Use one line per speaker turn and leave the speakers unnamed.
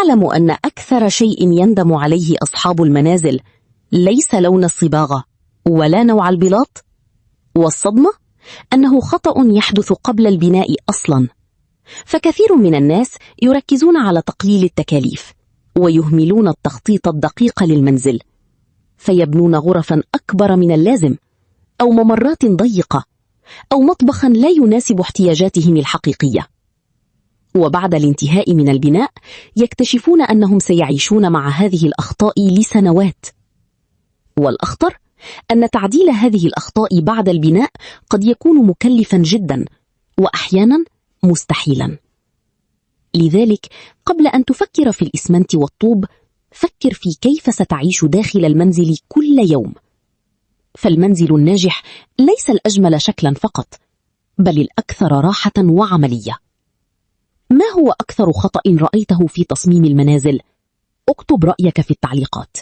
أتعلم أن أكثر شيء يندم عليه أصحاب المنازل ليس لون الصباغة ولا نوع البلاط؟ والصدمة أنه خطأ يحدث قبل البناء أصلا. فكثير من الناس يركزون على تقليل التكاليف ويهملون التخطيط الدقيق للمنزل، فيبنون غرفا أكبر من اللازم، أو ممرات ضيقة، أو مطبخا لا يناسب احتياجاتهم الحقيقية. وبعد الانتهاء من البناء يكتشفون أنهم سيعيشون مع هذه الأخطاء لسنوات. والأخطر أن تعديل هذه الأخطاء بعد البناء قد يكون مكلفا جدا، وأحيانا مستحيلا. لذلك قبل أن تفكر في الإسمنت والطوب، فكر في كيف ستعيش داخل المنزل كل يوم. فالمنزل الناجح ليس الأجمل شكلا فقط، بل الأكثر راحة وعملية. ما هو أكثر خطأ رأيته في تصميم المنازل؟ اكتب رأيك في التعليقات.